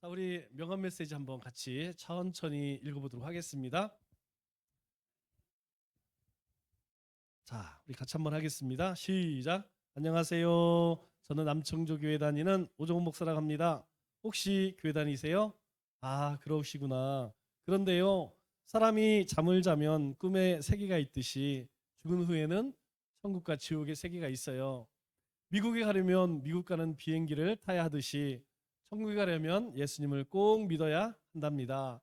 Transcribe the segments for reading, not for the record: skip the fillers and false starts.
자, 우리 명언 메시지 한번 같이 천천히 읽어보도록 하겠습니다. 자, 우리 같이 한번 하겠습니다. 시작. 안녕하세요. 저는 남청조 교회 다니는 오종훈 목사라고 합니다. 혹시 교회 다니세요? 아, 그러시구나. 그런데요, 사람이 잠을 자면 꿈에 세계가 있듯이 죽은 후에는 천국과 지옥의 세계가 있어요. 미국에 가려면 미국 가는 비행기를 타야 하듯이 천국에 가려면 예수님을 꼭 믿어야 한답니다.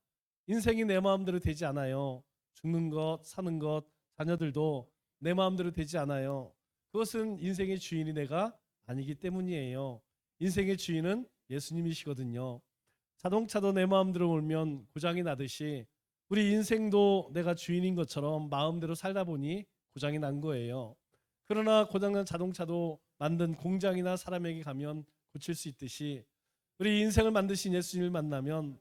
인생이 내 마음대로 되지 않아요. 죽는 것, 사는 것, 자녀들도 내 마음대로 되지 않아요. 그것은 인생의 주인이 내가 아니기 때문이에요. 인생의 주인은 예수님이시거든요. 자동차도 내 마음대로 몰면 고장이 나듯이 우리 인생도 내가 주인인 것처럼 마음대로 살다 보니 고장이 난 거예요. 그러나 고장난 자동차도 만든 공장이나 사람에게 가면 고칠 수 있듯이 우리 인생을 만드신 예수님을 만나면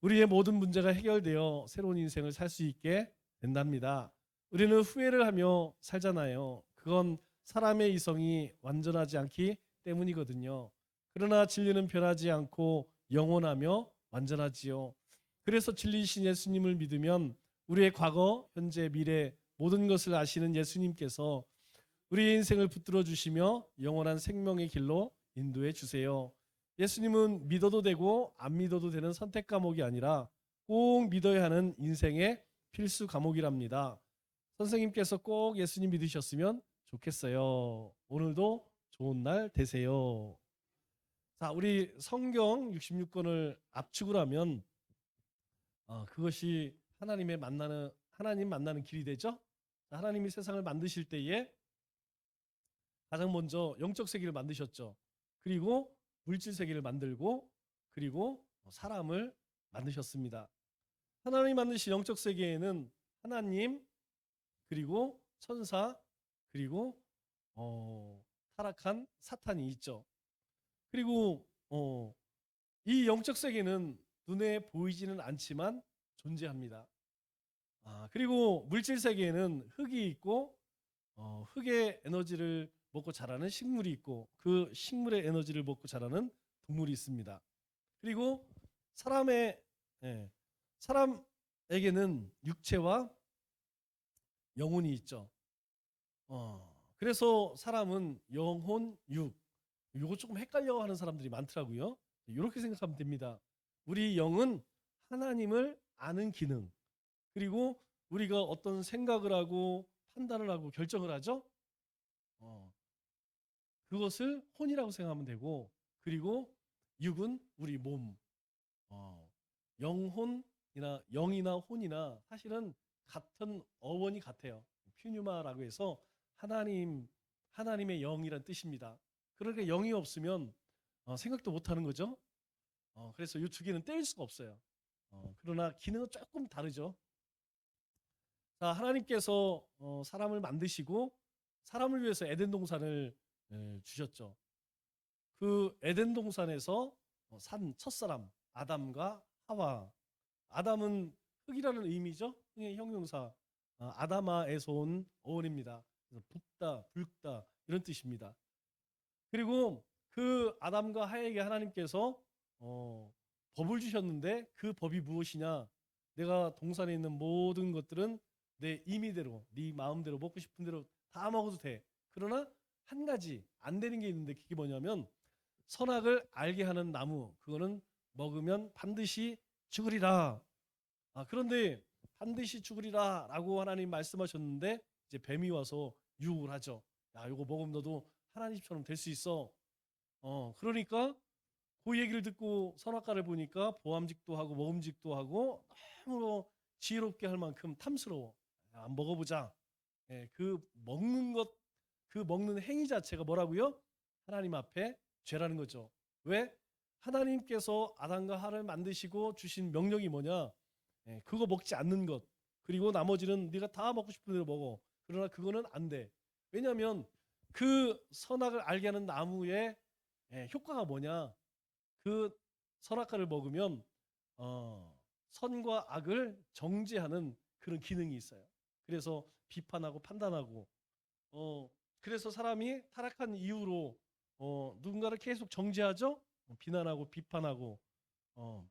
우리의 모든 문제가 해결되어 새로운 인생을 살 수 있게 된답니다. 우리는 후회를 하며 살잖아요. 그건 사람의 이성이 완전하지 않기 때문이거든요. 그러나 진리는 변하지 않고 영원하며 완전하지요. 그래서 진리이신 예수님을 믿으면 우리의 과거, 현재, 미래 모든 것을 아시는 예수님께서 우리의 인생을 붙들어 주시며 영원한 생명의 길로 인도해 주세요. 예수님은 믿어도 되고 안 믿어도 되는 선택 과목이 아니라 꼭 믿어야 하는 인생의 필수 과목이랍니다. 선생님께서 꼭 예수님 믿으셨으면 좋겠어요. 오늘도 좋은 날 되세요. 자, 우리 성경 66권을 압축을 하면 그것이 하나님 만나는 길이 되죠. 하나님이 세상을 만드실 때에 가장 먼저 영적 세계를 만드셨죠. 그리고 물질 세계를 만들고 그리고 사람을 만드셨습니다. 하나님이 만드신 영적 세계에는 하나님 그리고 천사 그리고 타락한 사탄이 있죠. 그리고 이 영적 세계는 눈에 보이지는 않지만 존재합니다. 그리고 물질 세계에는 흙이 있고 흙의 에너지를 먹고 자라는 식물이 있고 그 식물의 에너지를 먹고 자라는 동물이 있습니다. 그리고 사람의 예, 사람에게는 육체와 영혼이 있죠. 그래서 사람은 영혼, 육 이거 조금 헷갈려하는 사람들이 많더라고요. 이렇게 생각하면 됩니다. 우리 영은 하나님을 아는 기능 그리고 우리가 어떤 생각을 하고 판단을 하고 결정을 하죠. 어, 그것을 혼이라고 생각하면 되고 그리고 육은 우리 몸 영혼이나 영이나 혼이나 사실은 같은 어원이 같아요. 퓨뉴마라고 해서 하나님의 영이란 뜻입니다. 그러니까 영이 없으면 생각도 못하는 거죠. 그래서 이 두 개는 뗄 수가 없어요. 그러나 기능은 조금 다르죠. 자, 하나님께서 사람을 만드시고 사람을 위해서 에덴 동산을 주셨죠. 그 에덴 동산에서 산 첫사람 아담과 하와. 아담은 흙이라는 의미죠. 흙의 형용사. 아담아에서 온 어원입니다. 그래서 붓다, 붉다 이런 뜻입니다. 그리고 그 아담과 하에게 하나님께서 법을 주셨는데 그 법이 무엇이냐? 내가 동산에 있는 모든 것들은 내 임의대로, 네 마음대로 먹고 싶은 대로 다 먹어도 돼. 그러나 한 가지 안 되는 게 있는데 그게 뭐냐면 선악을 알게 하는 나무. 그거는 먹으면 반드시 죽으리라. 그런데 반드시 죽으리라라고 하나님 말씀하셨는데 이제 뱀이 와서 유혹을 하죠. 야, 이거 먹으면 너도 하나님처럼 될 수 있어. 그러니까 그 얘기를 듣고 선악과를 보니까 보암직도 하고 먹음직도 하고 너무 지혜롭게 할 만큼 탐스러워. 야, 안 먹어보자. 예, 그 먹는 행위 자체가 뭐라고요? 하나님 앞에 죄라는 거죠. 왜? 하나님께서 아담과 하를 만드시고 주신 명령이 뭐냐? 그거 먹지 않는 것. 그리고 나머지는 네가 다 먹고 싶은 대로 먹어. 그러나 그거는 안 돼. 왜냐하면 그 선악을 알게 하는 나무의 효과가 뭐냐? 그 선악과를 먹으면 선과 악을 정죄하는 그런 기능이 있어요. 그래서 비판하고 판단하고 그래서 사람이 타락한 이유로 누군가를 계속 정죄하죠. 비난하고 비판하고 어,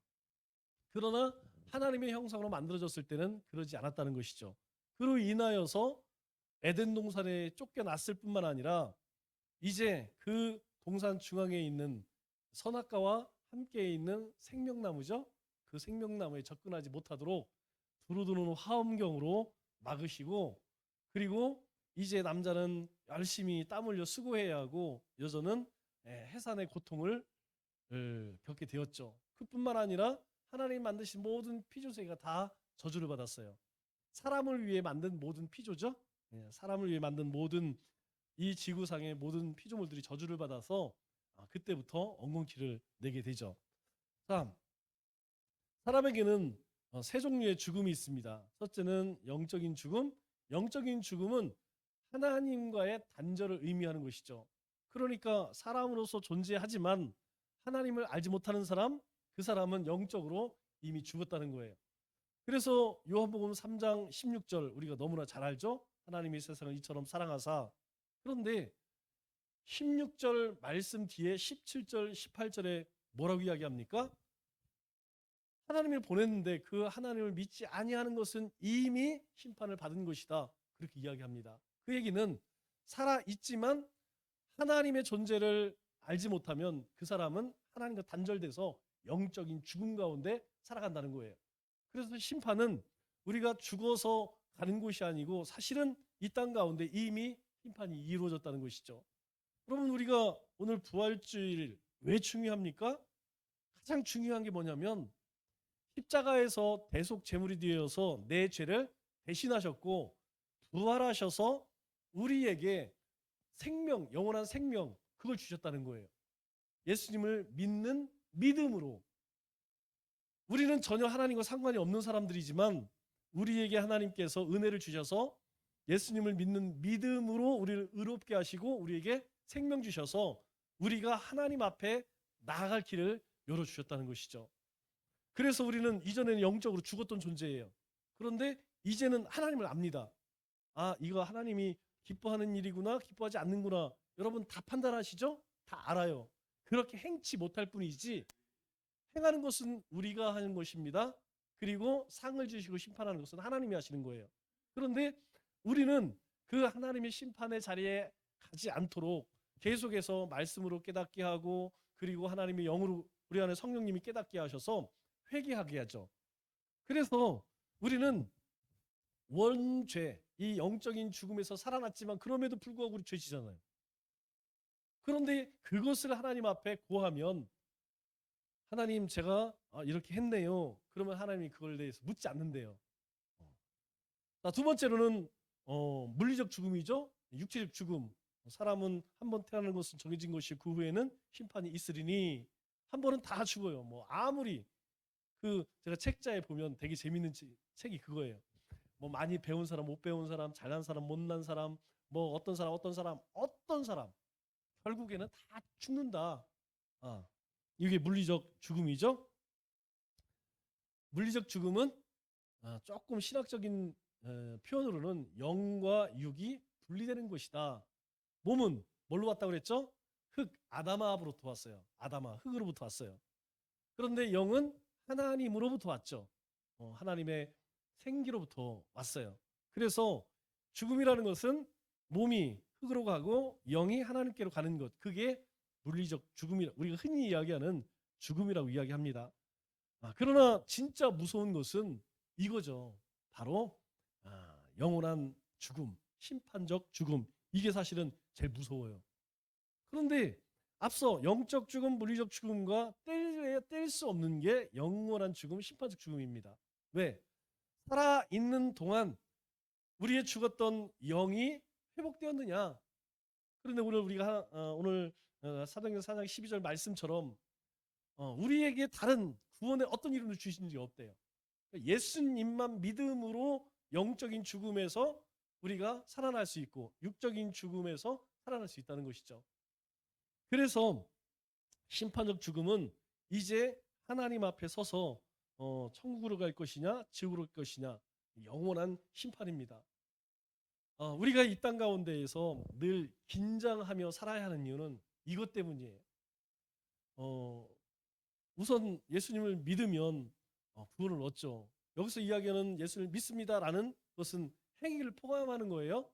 그러나 하나님의 형상으로 만들어졌을 때는 그러지 않았다는 것이죠. 그로 인하여서 에덴 동산에 쫓겨났을 뿐만 아니라 이제 그 동산 중앙에 있는 선악과와 함께 있는 생명나무죠. 그 생명나무에 접근하지 못하도록 두루두루 화엄경으로 막으시고, 그리고 이제 남자는 열심히 땀 흘려 수고해야 하고 여자는 해산의 고통을 겪게 되었죠. 그뿐만 아니라 하나님 만드신 모든 피조세계가 다 저주를 받았어요. 사람을 위해 만든 모든 피조죠. 사람을 위해 만든 모든 이 지구상의 모든 피조물들이 저주를 받아서 그때부터 엉겅퀴를 내게 되죠. 자, 사람에게는 세 종류의 죽음이 있습니다. 첫째는 영적인 죽음. 영적인 죽음은 하나님과의 단절을 의미하는 것이죠. 그러니까 사람으로서 존재하지만 하나님을 알지 못하는 사람, 그 사람은 영적으로 이미 죽었다는 거예요. 그래서 요한복음 3장 16절 우리가 너무나 잘 알죠? 하나님이 세상을 이처럼 사랑하사. 그런데 16절 말씀 뒤에 17절, 18절에 뭐라고 이야기합니까? 하나님을 보냈는데 그 하나님을 믿지 아니하는 것은 이미 심판을 받은 것이다. 그렇게 이야기합니다. 그 얘기는 살아 있지만 하나님의 존재를 알지 못하면 그 사람은 하나님과 단절돼서 영적인 죽음 가운데 살아간다는 거예요. 그래서 심판은 우리가 죽어서 가는 곳이 아니고 사실은 이 땅 가운데 이미 심판이 이루어졌다는 것이죠. 여러분, 우리가 오늘 부활주일 왜 중요합니까? 가장 중요한 게 뭐냐면 십자가에서 대속 제물이 되어서 내 죄를 대신하셨고 부활하셔서 우리에게 생명, 영원한 생명, 그걸 주셨다는 거예요. 예수님을 믿는 믿음으로. 우리는 전혀 하나님과 상관이 없는 사람들이지만 우리에게 하나님께서 은혜를 주셔서 예수님을 믿는 믿음으로 우리를 의롭게 하시고 우리에게 생명 주셔서 우리가 하나님 앞에 나아갈 길을 열어주셨다는 것이죠. 그래서 우리는 이전에는 영적으로 죽었던 존재예요. 그런데 이제는 하나님을 압니다. 아, 이거 하나님이 기뻐하는 일이구나, 기뻐하지 않는구나. 여러분 다 판단하시죠? 다 알아요. 그렇게 행치 못할 뿐이지 행하는 것은 우리가 하는 것입니다. 그리고 상을 주시고 심판하는 것은 하나님이 하시는 거예요. 그런데 우리는 그 하나님의 심판의 자리에 가지 않도록 계속해서 말씀으로 깨닫게 하고, 그리고 하나님의 영으로 우리 안에 성령님이 깨닫게 하셔서 회개하게 하죠. 그래서 우리는 원죄, 이 영적인 죽음에서 살아났지만 그럼에도 불구하고 우리 죄지잖아요. 그런데 그것을 하나님 앞에 고하면 하나님, 제가 이렇게 했네요. 그러면 하나님이 그걸 대해서 묻지 않는데요. 자, 두 번째로는 물리적 죽음이죠. 육체적 죽음. 사람은 한 번 태어나는 것은 정해진 것이 그 후에는 심판이 있으리니, 한 번은 다 죽어요. 뭐 아무리 제가 책자에 보면 되게 재밌는 책이 그거예요. 뭐 많이 배운 사람, 못 배운 사람, 잘난 사람, 못난 사람, 뭐 어떤 사람 결국에는 다 죽는다. 이게 물리적 죽음이죠. 물리적 죽음은 조금 신학적인 표현으로는 영과 육이 분리되는 것이다. 몸은 뭘로 왔다고 그랬죠? 흙, 아담아부로부터 왔어요. 아담아, 흙으로부터 왔어요. 그런데 영은 하나님으로부터 왔죠. 하나님의 생기로부터 왔어요. 그래서 죽음이라는 것은 몸이 흙으로 가고 영이 하나님께로 가는 것, 그게 물리적 죽음이라 우리가 흔히 이야기하는 죽음이라고 이야기합니다. 그러나 진짜 무서운 것은 이거죠. 바로 영원한 죽음, 심판적 죽음. 이게 사실은 제일 무서워요. 그런데 앞서 영적 죽음, 물리적 죽음과 뗄 수 없는 게 영원한 죽음, 심판적 죽음입니다. 왜? 살아있는 동안 우리의 죽었던 영이 회복되었느냐? 그런데 오늘 우리가 오늘 사도행전 4장 12절 말씀처럼 우리에게 다른 구원의 어떤 이름도 주신 적이 없대요. 예수님만 믿음으로 영적인 죽음에서 우리가 살아날 수 있고 육적인 죽음에서 살아날 수 있다는 것이죠. 그래서 심판적 죽음은 이제 하나님 앞에 서서 천국으로 갈 것이냐 지옥으로 갈 것이냐, 영원한 심판입니다. 우리가 이 땅 가운데에서 늘 긴장하며 살아야 하는 이유는 이것 때문이에요. 우선 예수님을 믿으면 구원을 얻죠. 여기서 이야기하는 예수를 믿습니다라는 것은 행위를 포함하는 거예요.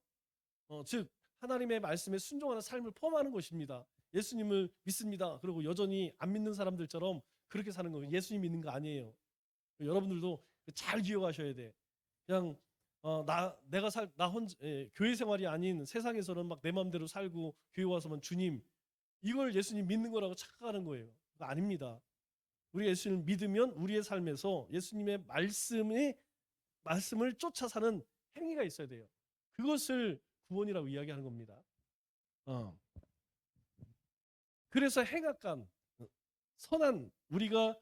즉 하나님의 말씀에 순종하는 삶을 포함하는 것입니다. 예수님을 믿습니다. 그리고 여전히 안 믿는 사람들처럼 그렇게 사는 거예요. 예수님 믿는 거 아니에요. 여러분들도 잘 기억하셔야 돼. 그냥 교회 생활이 아닌 세상에서는 막 내 마음대로 살고 교회 와서만 주님 이걸 예수님 믿는 거라고 착각하는 거예요. 그거 아닙니다. 우리 예수님을 믿으면 우리의 삶에서 예수님의 말씀을 쫓아 사는 행위가 있어야 돼요. 그것을 구원이라고 이야기하는 겁니다. 그래서 행악간 선한 우리가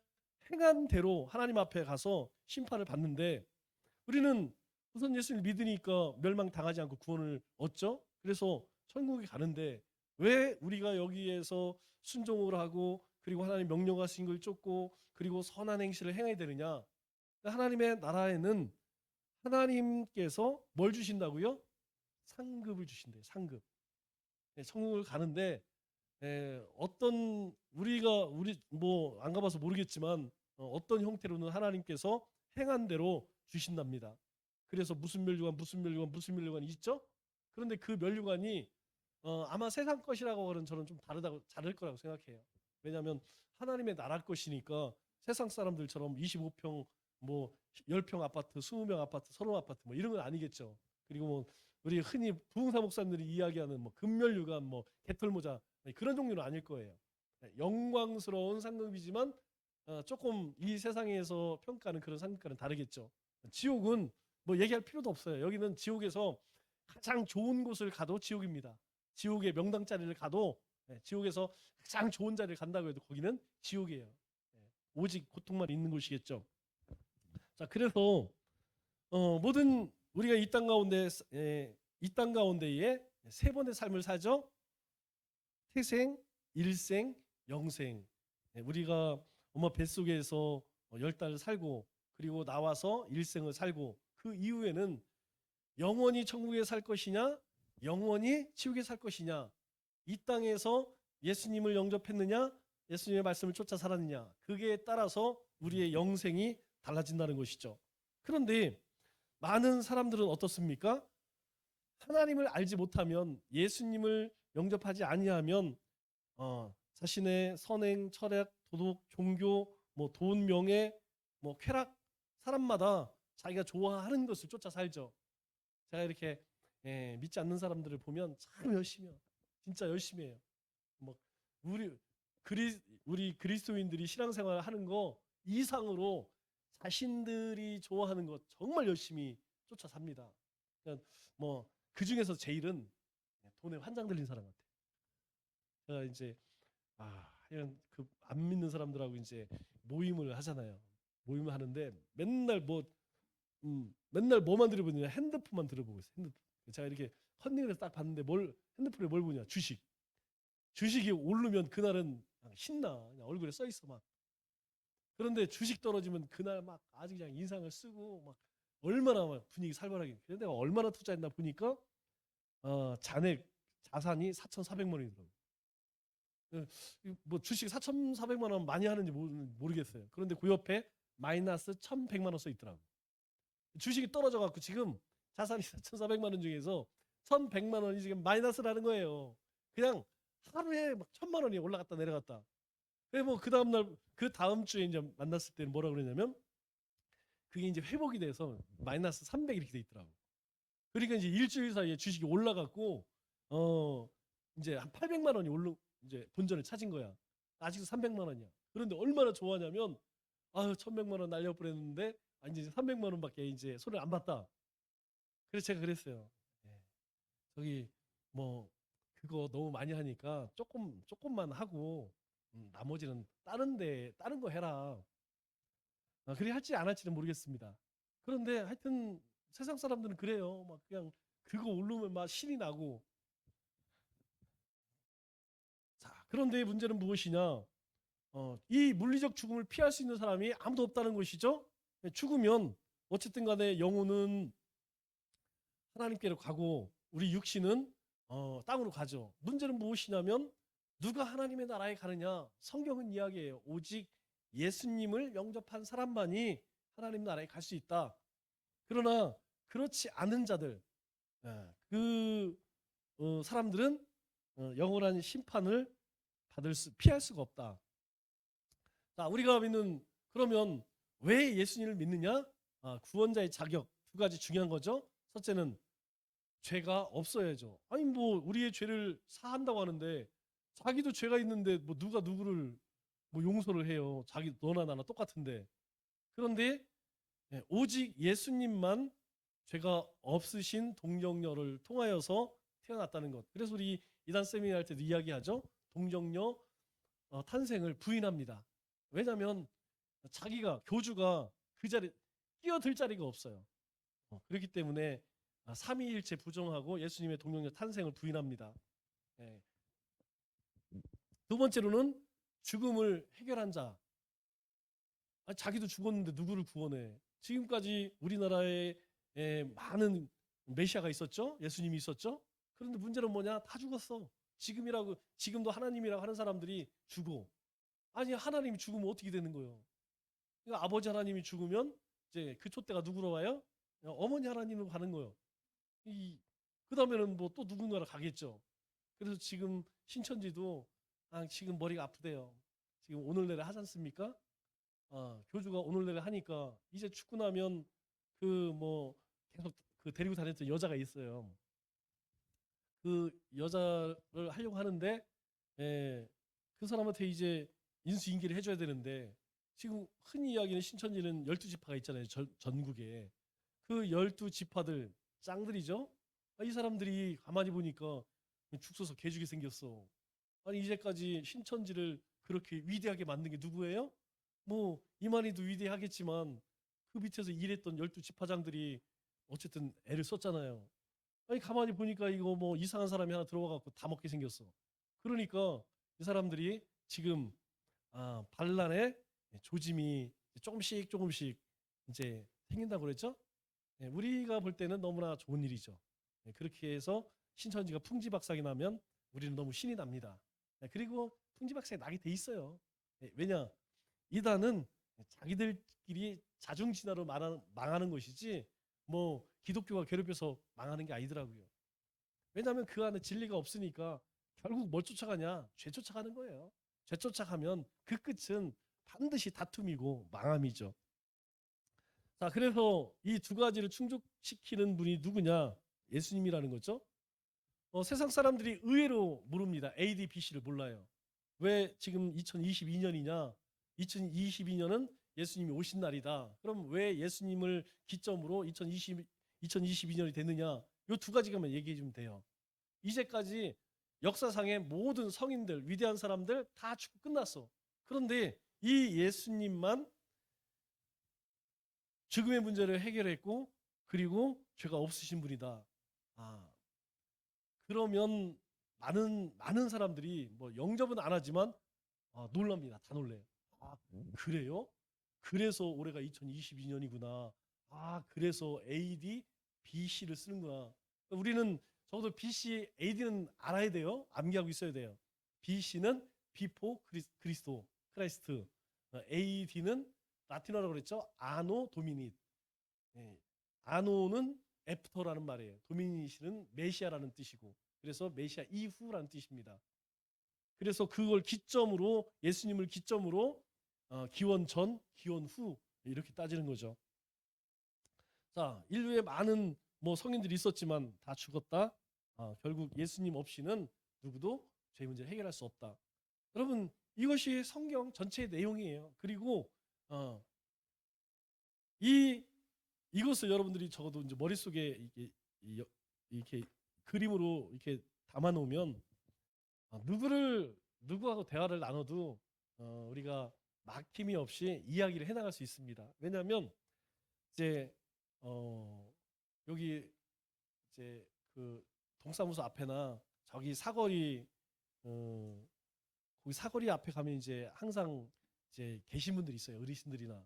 행한 대로 하나님 앞에 가서 심판을 받는데 우리는 우선 예수를 믿으니까 멸망당하지 않고 구원을 얻죠. 그래서 천국에 가는데 왜 우리가 여기에서 순종을 하고 그리고 하나님 명령하신 걸 쫓고 그리고 선한 행실을 행해야 되느냐. 하나님의 나라에는 하나님께서 뭘 주신다고요? 상급을 주신대요. 상급. 천국을 가는데 어떤 우리 뭐 안 가봐서 모르겠지만 어떤 형태로는 하나님께서 행한 대로 주신답니다. 그래서 무슨 면류관이 있죠? 그런데 그 면류관이 아마 세상 것이라고 하는 저는 좀 다를 거라고 생각해요. 왜냐하면 하나님의 나라 것이니까 세상 사람들처럼 25평 뭐 10평 아파트, 20명 아파트, 30 아파트 뭐 이런 건 아니겠죠. 그리고 뭐 우리 흔히 부흥사 목사님들이 이야기하는 뭐 금면류관, 뭐 개털모자 그런 종류는 아닐 거예요. 영광스러운 상급이지만 조금 이 세상에서 평가하는 그런 상급과는 다르겠죠. 지옥은 뭐 얘기할 필요도 없어요. 여기는 지옥에서 가장 좋은 곳을 가도 지옥입니다. 지옥의 명당 자리를 가도 지옥에서 가장 좋은 자리를 간다고 해도 거기는 지옥이에요. 오직 고통만 있는 곳이겠죠. 자, 그래서 모든 우리가 이 땅 가운데에 세 번의 삶을 사죠. 태생, 일생, 영생. 우리가 엄마 뱃속에서 10달 살고 그리고 나와서 일생을 살고 그 이후에는 영원히 천국에 살 것이냐 영원히 지옥에 살 것이냐 이 땅에서 예수님을 영접했느냐 예수님의 말씀을 쫓아 살았느냐 그게 따라서 우리의 영생이 달라진다는 것이죠. 그런데 많은 사람들은 어떻습니까? 하나님을 알지 못하면 예수님을 영접하지 아니하면 자신의 선행, 철학, 도덕, 종교, 뭐 돈, 명예, 뭐 쾌락 사람마다 자기가 좋아하는 것을 쫓아 살죠. 제가 이렇게 믿지 않는 사람들을 보면 참 열심히 해요. 진짜 열심히 해요. 뭐 우리 그리스도인들이 신앙생활을 하는 거 이상으로 자신들이 좋아하는 것 정말 열심히 쫓아 삽니다. 그러니까 뭐 그 중에서 제일은 돈에 환장 들린 사람 같아요. 제가 이제 그안 믿는 사람들하고 이제 모임을 하잖아요. 모임을 하는데 맨날 뭐만 들어보냐 핸드폰만 들어보고 있어요. 핸드폰. 제가 이렇게 컨닝을 해서 딱 봤는데 핸드폰에 뭘 보냐 주식이 오르면 그날은 신나 그냥 얼굴에 써 있어 막. 그런데 주식 떨어지면 그날 막 아주 그냥 인상을 쓰고 막 얼마나 막 분위기 살벌하게. 그런데 내가 얼마나 투자했나 보니까 잔액 자산이 4,400만 원이더라고요. 뭐 주식 4,400만 원 많이 하는지 모르겠어요. 그런데 그 옆에 마이너스 1,100만 원 써 있더라고요. 주식이 떨어져 갖고 지금 자산이 4,400만 원 중에서 1,100만 원이 지금 마이너스라는 거예요. 그냥 하루에 막 1,000만 원이 올라갔다 내려갔다. 그래 뭐 그 다음 주에 이제 만났을 때는 뭐라 그러냐면 그게 이제 회복이 돼서 마이너스 300 이렇게 돼 있더라고. 그러니까 이제 일주일 사이에 주식이 올라갔고 이제 한 800만 원이 이제 본전을 찾은 거야. 아직도 300만 원이야. 그런데 얼마나 좋아하냐면 1,100만 원 날려버렸는데 이제 300만 원밖에 이제 손을 안 봤다. 그래서 제가 그랬어요. 저기 뭐 그거 너무 많이 하니까 조금만 하고 나머지는 다른 거 해라. 그리 할지 안 할지는 모르겠습니다. 그런데 하여튼 세상 사람들은 그래요. 막 그냥 그거 오르면 막 신이 나고. 자, 그런데 문제는 무엇이냐? 이 물리적 죽음을 피할 수 있는 사람이 아무도 없다는 것이죠. 죽으면 어쨌든 간에 영혼은 하나님께로 가고 우리 육신은 땅으로 가죠. 문제는 무엇이냐면 누가 하나님의 나라에 가느냐? 성경은 이야기해요. 오직 예수님을 영접한 사람만이 하나님 나라에 갈 수 있다. 그러나 그렇지 않은 자들, 그 사람들은 영원한 심판을 피할 수가 없다. 자, 우리가 믿는 그러면 왜 예수님을 믿느냐? 구원자의 자격 두 가지 중요한 거죠. 첫째는 죄가 없어야죠. 아니 뭐 우리의 죄를 사한다고 하는데 자기도 죄가 있는데 뭐 누가 누구를 뭐 용서를 해요. 자기 너나 나나 똑같은데. 그런데 오직 예수님만 죄가 없으신 동정녀를 통하여서 태어났다는 것. 그래서 우리 이단 세미나 할 때도 이야기하죠. 동정녀 탄생을 부인합니다. 왜냐하면 자기가 교주가 그 자리 끼어들 자리가 없어요. 그렇기 때문에 삼위일체 부정하고 예수님의 동정녀 탄생을 부인합니다. 예. 두 번째로는 죽음을 해결한 자. 자기도 죽었는데 누구를 구원해? 지금까지 우리나라에 많은 메시아가 있었죠. 예수님이 있었죠. 그런데 문제는 뭐냐? 다 죽었어. 지금도 하나님이라고 하는 사람들이 죽어. 아니 하나님이 죽으면 어떻게 되는 거예요? 그러니까 아버지 하나님이 죽으면 이제 그 촛대가 누구로 와요? 어머니 하나님으로 가는 거예요. 그 다음에는 뭐 또 누군가로 가겠죠. 그래서 지금 신천지도 지금 머리가 아프대요. 지금 오늘 내일 하지 않습니까? 교주가 오늘 내일 하니까 이제 죽고 나면 그 뭐 계속 그 데리고 다녔던 여자가 있어요. 그 여자를 하려고 하는데 그 사람한테 이제 인수인계를 해줘야 되는데 지금 흔히 이야기하는 신천지는 12지파가 있잖아요. 전국에. 그 12지파들 짱들이죠. 이 사람들이 가만히 보니까 죽 서서 개죽이 생겼어. 아니 이제까지 신천지를 그렇게 위대하게 만든 게 누구예요? 뭐 이만희도 위대하겠지만 그 밑에서 일했던 12지파장들이 어쨌든 애를 썼잖아요. 아니 가만히 보니까 이거 뭐 이상한 사람이 하나 들어와갖고 다 먹게 생겼어. 그러니까 이 사람들이 지금 반란의 조짐이 조금씩 이제 생긴다고 그랬죠. 우리가 볼 때는 너무나 좋은 일이죠. 그렇게 해서 신천지가 풍지박산이 나면 우리는 너무 신이 납니다. 그리고 풍지박산이 나게 돼 있어요. 왜냐? 이단은 자기들끼리 자중진화로 망하는 것이지 뭐 기독교가 괴롭혀서 망하는 게 아니더라고요. 왜냐하면 그 안에 진리가 없으니까 결국 뭘 쫓아가냐? 죄 쫓아가는 거예요. 죄 쫓아가면 그 끝은 반드시 다툼이고 망함이죠. 자, 그래서 이 두 가지를 충족시키는 분이 누구냐? 예수님이라는 거죠. 세상 사람들이 의외로 모릅니다. AD, BC를 몰라요. 왜 지금 2022년이냐? 2022년은 예수님이 오신 날이다. 그럼 왜 예수님을 기점으로 2022년이 됐느냐? 이 두 가지만 얘기해 주면 돼요. 이제까지 역사상의 모든 성인들, 위대한 사람들 다 죽고 끝났어. 그런데 이 예수님만 죽음의 문제를 해결했고 그리고 죄가 없으신 분이다. 그러면 많은 사람들이 뭐 영접은 안 하지만 놀랍니다. 다 놀래요. 그래요? 그래서 올해가 2022년이구나. 그래서 AD, BC를 쓰는구나. 우리는 적어도 BC, AD는 알아야 돼요. 암기하고 있어야 돼요. BC는 비포 그리스도, 크라이스트. AD는 라틴어라고 그랬죠. 아노 도미닛. 아노는 애프터라는 말이에요. 도미닛은 메시아라는 뜻이고. 그래서 메시아 이후라는 뜻입니다. 그래서 그걸 기점으로 예수님을 기점으로 기원 전, 기원 후 이렇게 따지는 거죠. 자, 인류에 많은 뭐 성인들이 있었지만 다 죽었다. 결국 예수님 없이는 누구도 죄 문제를 해결할 수 없다. 여러분 이것이 성경 전체의 내용이에요. 그리고 이것을 여러분들이 적어도 이제 머릿속에 이렇게 그림으로 이렇게 담아 놓으면 누구하고 대화를 나눠도 우리가 막힘이 없이 이야기를 해나갈 수 있습니다. 왜냐하면 이제 여기 이제 그 동사무소 앞에나 저기 사거리 거기 사거리 앞에 가면 이제 항상 이제 계신 분들이 있어요. 어르신들이나.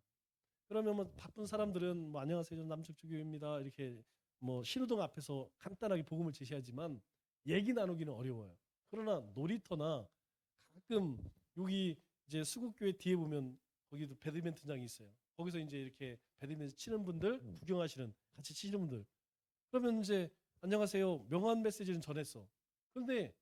그러면 뭐 바쁜 사람들은 뭐 안녕하세요, 저는 남측주교입니다. 이렇게 뭐 신호등 앞에서 간단하게 복음을 제시하지만 얘기 나누기는 어려워요. 그러나 놀이터나 가끔 여기 이제 수국교회 뒤에 보면 거기도 배드민턴장이 있어요. 거기서 이제 이렇게 배드민턴 치는 분들 구경하시는 같이 치는 분들 그러면 이제 안녕하세요 명언 메시지는 전했어. 그런데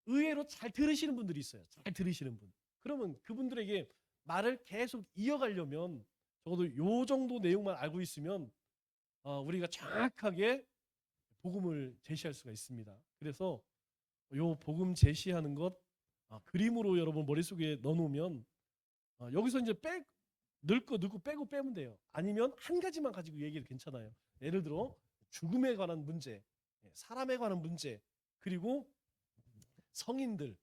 의외로 잘 들으시는 분들이 있어요. 잘 들으시는 분. 그러면 그분들에게 말을 계속 이어가려면 적어도 요 정도 내용만 알고 있으면 우리가 정확하게 복음을 제시할 수가 있습니다. 그래서 요 복음 제시하는 것 그림으로 여러분 머릿속에 넣어놓으면 여기서 이제 넣을 거 넣고 빼고 빼면 돼요. 아니면 한 가지만 가지고 얘기해도 괜찮아요. 예를 들어 죽음에 관한 문제, 사람에 관한 문제, 그리고 성인들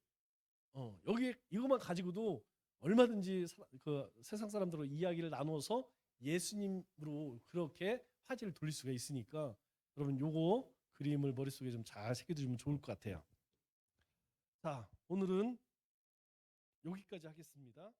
여기 이것만 가지고도 얼마든지 그 세상 사람들과 이야기를 나누어서 예수님으로 그렇게 화제를 돌릴 수가 있으니까 여러분 요거 그림을 머릿속에 좀 잘 새겨두시면 좋을 것 같아요. 자, 오늘은 여기까지 하겠습니다.